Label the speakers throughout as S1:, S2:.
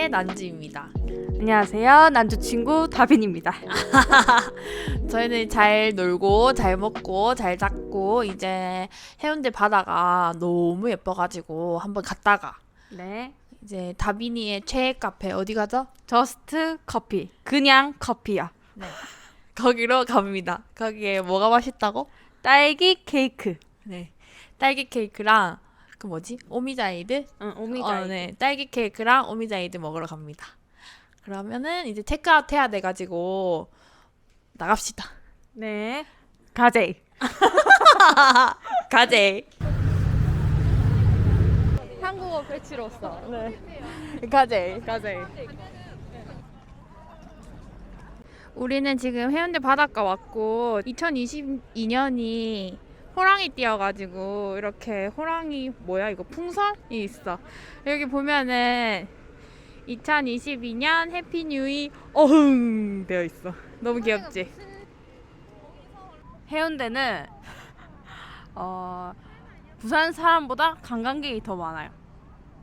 S1: 난주입니다.
S2: 안녕하세요. 난주 친구 다빈입니다.
S1: 저희는 잘 놀고 잘 먹고 잘 잤고 이제 해운대 바다가 너무 예뻐가지고 한번 갔다가
S2: 네.
S1: 이제 다빈이의 최애 카페 어디 가죠?
S2: 저스트 커피. 그냥 커피야.
S1: 네. 거기로 갑니다. 거기에 뭐가 맛있다고?
S2: 딸기 케이크.
S1: 네. 딸기 케이크랑 그 뭐지? 오미자이드?
S2: 응, 오미자이드.
S1: 네. 딸기 케이크랑 오미자이드 먹으러 갑니다. 그러면은 이제 체크아웃 해야 돼가지고 나갑시다.
S2: 네. 가재.
S1: 가재.
S2: 한국어 배치로서. 네.
S1: 가재.
S2: 가재.
S1: 우리는 지금 해운대 바닷가 왔고 2022년이 호랑이 띄어가지고 이렇게 호랑이 뭐야 이거 풍선이 있어. 여기 보면은 2022년 해피 뉴이 어흥 되어 있어. 너무 귀엽지?
S2: 해운대는 부산 사람보다 관광객이 더 많아요.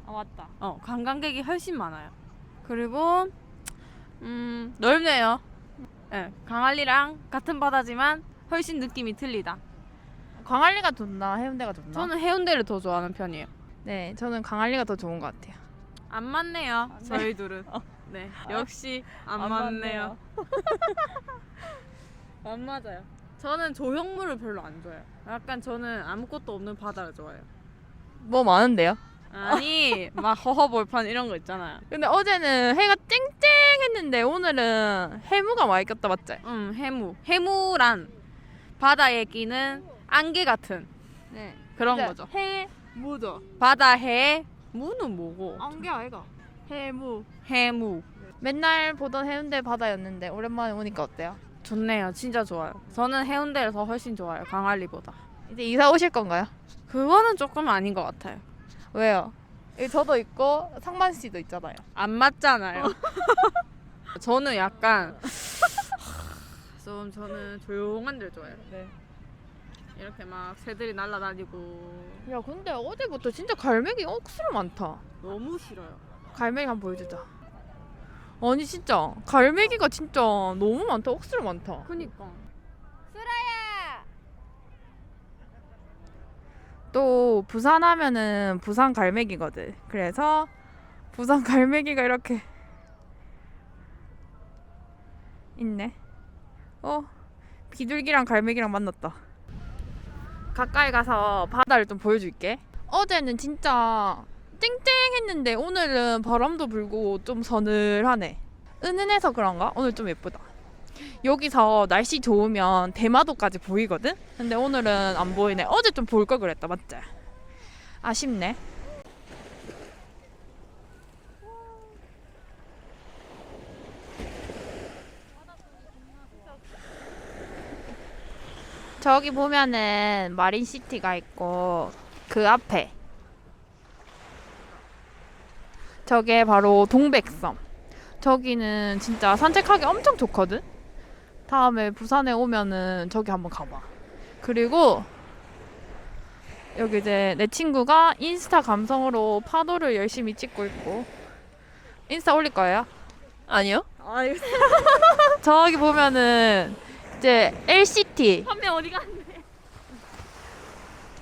S1: 아 맞다.
S2: 관광객이 훨씬 많아요. 그리고 넓네요. 네, 강할리랑 같은 바다지만 훨씬 느낌이 틀리다.
S1: 광안리가 좋나 해운대가 좋나?
S2: 저는 해운대를 더 좋아하는 편이에요.
S1: 네, 저는 광안리가 더 좋은 것 같아요.
S2: 안 맞네요. 저희 둘은. 네, 역시 안 맞네요. 안 맞아요. 저는 조형물을 별로 안 좋아해요. 약간 저는 아무것도 없는 바다를 좋아해요.
S1: 뭐 많은데요?
S2: 아니, 막 허허벌판 이런 거 있잖아요.
S1: 근데 어제는 해가 쨍쨍했는데 오늘은 해무가 많이 꼈다 맞지?
S2: 해무. 해무란 바다에 끼는 안개 같은
S1: 네.
S2: 그런 거죠.
S1: 해무죠.
S2: 바다 해, 무는 뭐고?
S1: 안개 아이가. 해무.
S2: 해무.
S1: 맨날 보던 해운대 바다였는데 오랜만에 오니까 어때요?
S2: 좋네요. 진짜 좋아요. 저는 해운대를 더 훨씬 좋아해요. 광안리보다.
S1: 이제 이사 오실 건가요?
S2: 그거는 조금 아닌 것 같아요.
S1: 왜요? 여기 저도 있고 상만 씨도 있잖아요.
S2: 안 맞잖아요. 저는 약간 저는 조용한 데를 좋아해요.
S1: 네.
S2: 이렇게 막 새들이 날아다니고
S1: 야 근데 어제부터 진짜 갈매기 억수로 많다.
S2: 너무 싫어요.
S1: 갈매기 한번 보여주자. 아니 진짜 갈매기가 진짜 너무 많다. 억수로 많다.
S2: 그니까.
S1: 또 부산 하면은 부산 갈매기거든. 그래서 부산 갈매기가 이렇게 있네. 비둘기랑 갈매기랑 만났다. 가까이 가서 바다를 좀 보여줄게. 어제는 진짜 쨍쨍했는데 오늘은 바람도 불고 좀 서늘하네. 은은해서 그런가? 오늘 좀 예쁘다. 여기서 날씨 좋으면 대마도까지 보이거든? 근데 오늘은 안 보이네. 어제 좀 볼 걸 그랬다 맞지? 아쉽네. 저기 보면은 마린시티가 있고 그 앞에 저게 바로 동백섬. 저기는 진짜 산책하기 엄청 좋거든? 다음에 부산에 오면은 저기 한번 가봐. 그리고 여기 이제 내 친구가 인스타 감성으로 파도를 열심히 찍고 있고 인스타 올릴 거예요?
S2: 아니요?
S1: 저기 보면은 이제 LCT
S2: 한 명 어디 갔네?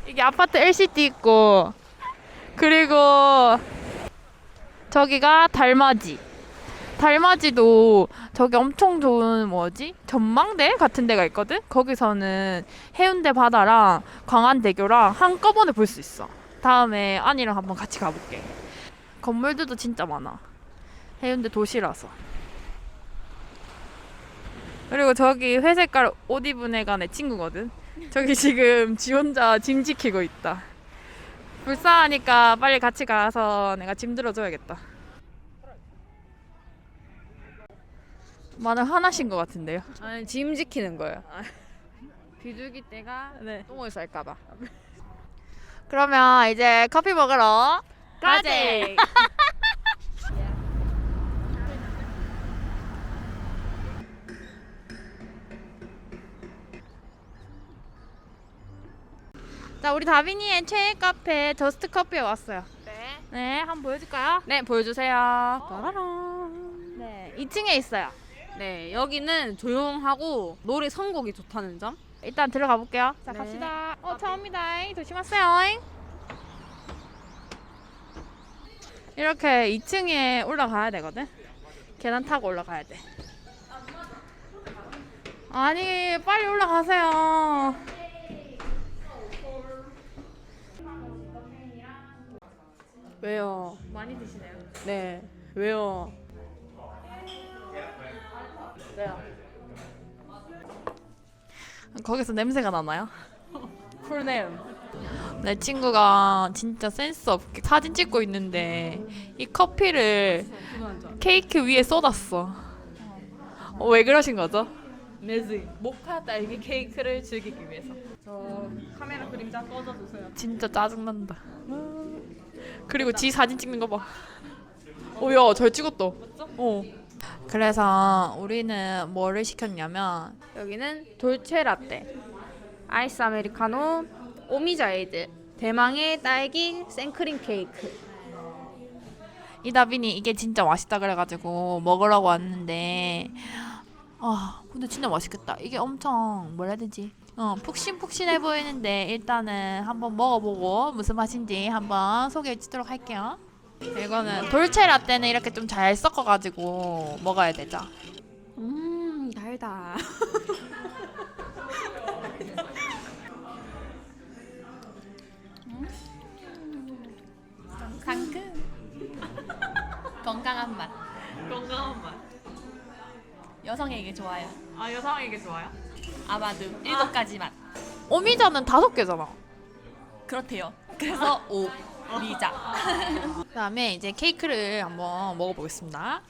S1: 이게 아파트 LCT 있고 그리고 저기가 달맞이도 저기 엄청 좋은 뭐지? 전망대 같은 데가 있거든? 거기서는 해운대 바다랑 광안대교랑 한꺼번에 볼 수 있어. 다음에 안이랑 한번 같이 가볼게. 건물들도 진짜 많아. 해운대 도시라서. 그리고 저기 회색깔 옷 입은 애가 내 친구거든? 저기 지금 지 혼자 짐 지키고 있다. 불쌍하니까 빨리 같이 가서 내가 짐 들어줘야겠다. 많이 화나신 것 같은데요?
S2: 아니, 짐 지키는 거예요. 비둘기 떼가 똥을 쌀까봐.
S1: 그러면 이제 커피 먹으러
S2: 가재!
S1: 자, 우리 다빈이의 최애 카페 저스트 커피에 왔어요.
S2: 네.
S1: 네, 한번 보여줄까요?
S2: 네, 보여주세요. 따라란.
S1: 네, 2층에 있어요.
S2: 네, 여기는 조용하고 노래 선곡이 좋다는 점.
S1: 일단 들어가 볼게요. 자,
S2: 네.
S1: 갑시다. 차 옵니다. 조심하세요. 이렇게 2층에 올라가야 되거든. 계단 타고 올라가야 돼. 아니, 빨리 올라가세요.
S2: 왜요?
S1: 많이 드시네요.
S2: 네, 왜요?
S1: 왜요? 거기서 냄새가 나나요?
S2: 쿨네임.
S1: 내 친구가 진짜 센스 없게 사진 찍고 있는데 이 커피를 케이크 위에 쏟았어. 왜 그러신 거죠?
S2: 네즈 모카 딸기 케이크를 즐기기 위해서. 저 카메라 그림자 꺼져주세요.
S1: 진짜 짜증난다. 그리고 지 사진 찍는 거 봐. 야, 잘 찍었다. 그래서 우리는 뭐를 시켰냐면
S2: 여기는 돌체 라떼, 아이스 아메리카노, 오미자 에이드, 대망의 딸기 생크림 케이크.
S1: 이다빈이 이게 진짜 맛있다 그래가지고 먹으라고 왔는데 근데 진짜 맛있겠다. 이게 엄청 뭐라 해야 되지? 푹신푹신해 보이는데 일단은 한번 먹어보고 무슨 맛인지 한번 소개해 주도록 할게요. 이거는 돌체 라떼는 이렇게 좀 잘 섞어가지고 먹어야 되죠.
S2: 달다.
S1: 상큼 건강한 맛.
S2: 건강한 맛.
S1: 여성에게 좋아요.
S2: 아, 여성에게 좋아요?
S1: 아마도 7가지 맛. 오미자는 5개잖아.
S3: 그렇대요. 그래서 오 미자.
S1: 그다음에 이제 케이크를 한번 먹어보겠습니다.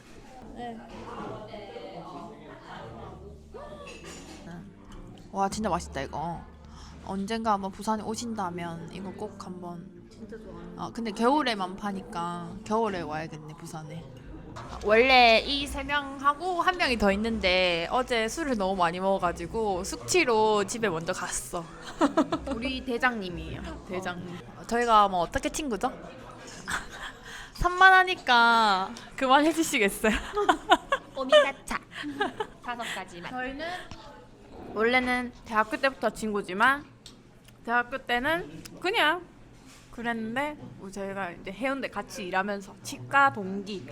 S1: 와, 진짜 맛있다 이거. 언젠가 한번 부산에 오신다면 이거 꼭 한번.
S2: 진짜 좋아요.
S1: 근데 겨울에만 파니까 겨울에 와야겠네 부산에. 원래 이 3명하고 한 명이 더 있는데 어제 술을 너무 많이 먹어가지고 숙취로 집에 먼저 갔어.
S2: 우리 대장님이에요. 대장님.
S1: 저희가 뭐 어떻게 친구죠? 산만하니까 그만 해주시겠어요?
S3: 오미자차 5가지 맛.
S2: 저희는 원래는 대학교 때부터 친구지만 대학교 때는 그냥 그랬는데 저희가 이제 해운대 같이 일하면서 치과 동기.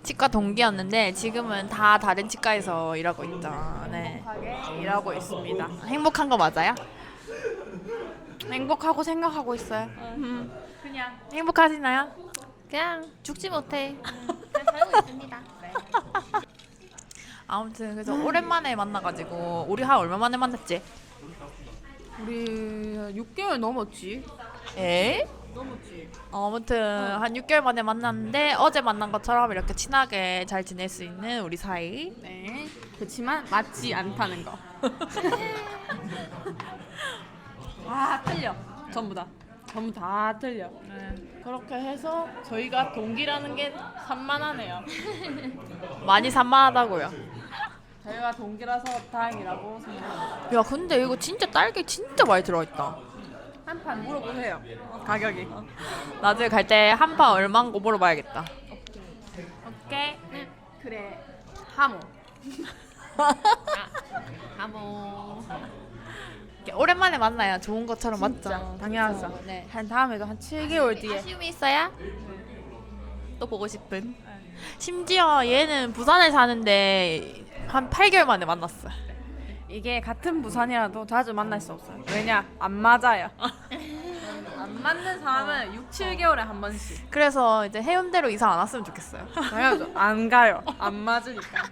S1: 치과 동기였는데 지금은 다 다른 치과에서 일하고 있죠. 네.
S2: 행복하게 일하고 있습니다.
S1: 행복한 거 맞아요?
S2: 행복하고 생각하고 있어요.
S1: 그냥 행복하시나요?
S3: 그냥 죽지 못해. 그냥 살고 있습니다. 네.
S1: 아무튼 그래서 오랜만에 만나가지고 우리 한 얼마 만에 만났지?
S2: 우리 6개월 넘었지.
S1: 에?
S2: 넘었지.
S1: 아무튼 한 6개월 만에 만났는데 어제 만난 것처럼 이렇게 친하게 잘 지낼 수 있는 우리 사이.
S2: 네. 그렇지만 맞지 않다는 거. 아, 틀려. 전부 다. 전부 다 틀려. 그렇게 해서 저희가 동기라는 게 산만하네요.
S1: 많이 산만하다고요.
S2: 저희가 동기라서 다행이라고 생각합니다.
S1: 야, 근데 이거 진짜 딸기 진짜 많이 들어있다.
S2: 한 판 물어보세요. 가격이.
S1: 나중에 갈 때 한 판 얼마인 거 물어봐야겠다. 오케이.
S2: 그래. 하모.
S3: 하모.
S1: 이렇게 오랜만에 만나야 좋은 것처럼 맞죠?
S2: 당연하죠.
S1: 네.
S2: 한 다음에도 한 7개월 뒤에.
S3: 아쉬움이 있어야 또 보고 싶은.
S1: 심지어 얘는 부산에 사는데 한 8개월 만에 만났어.
S2: 이게 같은 부산이라도 자주 만날 수 없어요. 왜냐? 안 맞아요. 안 맞는 사람은 6, 7개월에 한 번씩.
S1: 그래서 이제 해운대로 이사 안 왔으면 좋겠어요.
S2: 당연하죠. 안 가요. 안 맞으니까.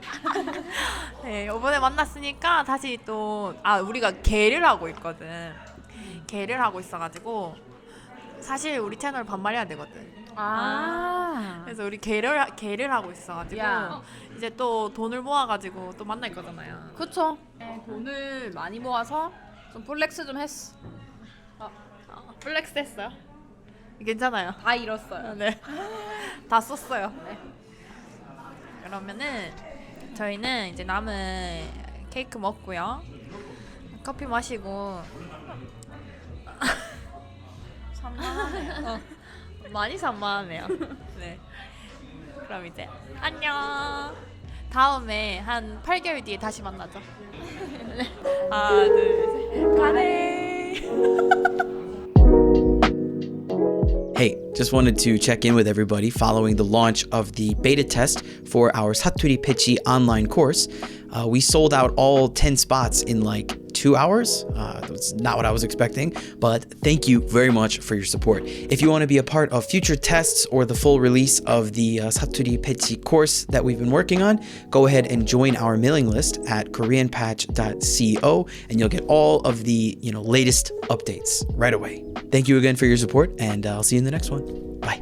S1: 네, 이번에 만났으니까 다시 또 우리가 개를 하고 있거든. 개를 하고 있어가지고 사실 우리 채널 반말해야 되거든. 그래서 우리 개를 하고 있어가지고
S2: 야.
S1: 이제 또 돈을 모아가지고 또 만날 거잖아요.
S2: 그쵸. 돈을 많이 모아서 좀 플렉스 좀 했어.
S1: 플렉스 했어요? 괜찮아요.
S2: 다 잃었어요.
S1: 네. 다 썼어요. 그러면은 저희는 이제 남은 케이크 먹고요. 커피 마시고
S3: 많이 산만하네요.
S2: 네. 그럼 이제
S3: 안녕. 다음에 한 8개월 뒤에 다시 만나죠.
S2: 하나 둘 셋. 가네.
S4: Hey, just wanted to check in with everybody following the launch of the beta test for our Saturi Pichi online course. We sold out all 10 spots in like 2 hours. That's not what I was expecting, but thank you very much for your support. If you want to be a part of future tests or the full release of the Saturi Pichi course that we've been working on, go ahead and join our mailing list at koreanpatch.co and you'll get all of the latest updates right away. Thank you again for your support, and I'll see you in the next one. Bye.